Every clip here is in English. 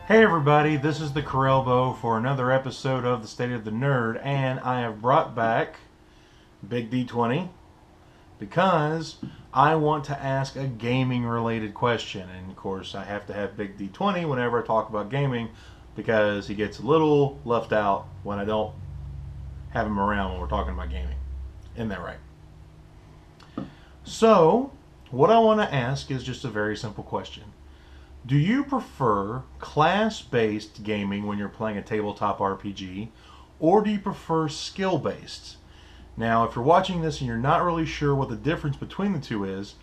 Hey everybody, this is the Corelbo for another episode of the State of the Nerd, and I have brought back Big D20 because I want to ask a gaming related question. And of course, I have to have Big D20 whenever I talk about gaming because he gets a little left out when I don't have him around when we're talking about gaming. Isn't that right? So, what I want to ask is just a very simple question. Do you prefer class-based gaming when you're playing a tabletop RPG, or do you prefer skill-based? Now, if you're watching this and you're not really sure what the difference between the two is,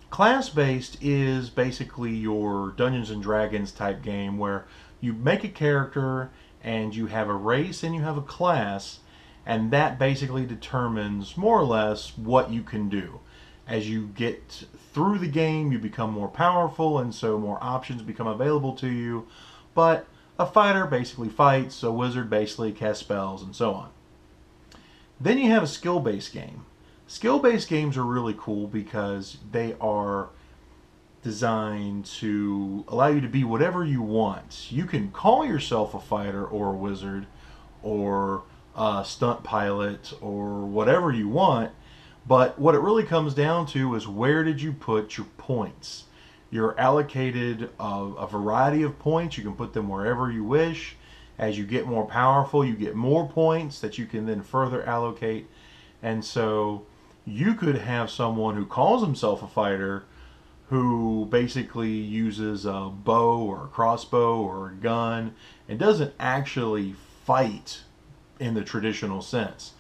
class-based is basically your Dungeons and Dragons type game where you make a character and you have a race and you have a class, and that basically determines more or less what you can do. As you get through the game, you become more powerful, and so more options become available to you. But a fighter basically fights, a wizard basically casts spells, and so on. Then you have a skill-based game. Skill-based games are really cool because they are designed to allow you to be whatever you want. You can call yourself a fighter or a wizard or a stunt pilot or whatever you want. But what it really comes down to is where did you put your points? You're allocated a variety of points. You can put them wherever you wish. As you get more powerful, you get more points that you can then further allocate. And so you could have someone who calls himself a fighter who basically uses a bow or a crossbow or a gun and doesn't actually fight in the traditional sense.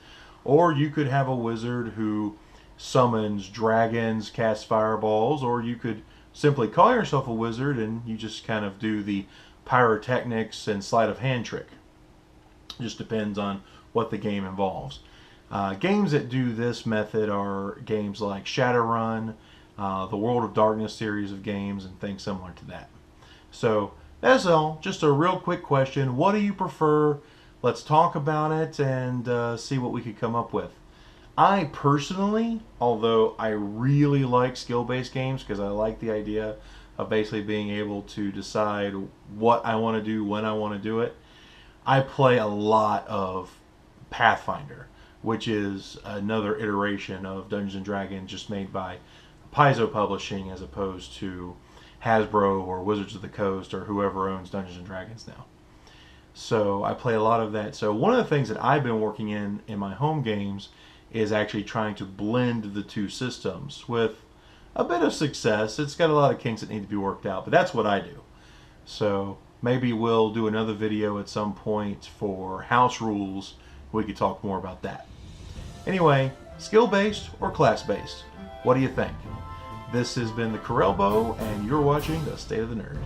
Or you could have a wizard who summons dragons, casts fireballs, or you could simply call yourself a wizard and you just kind of do the pyrotechnics and sleight of hand trick. It just depends on what the game involves. Games that do this method are games like Shadowrun, the World of Darkness series of games, and things similar to that. So that's all. Just a real quick question. What do you prefer? Let's talk about it and see what we could come up with. I personally, although I really like skill-based games because I like the idea of basically being able to decide what I want to do when I want to do it, I play a lot of Pathfinder, which is another iteration of Dungeons and Dragons just made by Paizo Publishing as opposed to Hasbro or Wizards of the Coast or whoever owns Dungeons and Dragons now. So I play a lot of that. So one of the things that I've been working in my home games is actually trying to blend the two systems with a bit of success. It's got a lot of kinks that need to be worked out, but that's what I do. So maybe we'll do another video at some point for house rules. We could talk more about that. Anyway, skill-based or class-based? What do you think? This has been the Corelbo, and you're watching The State of the Nerd.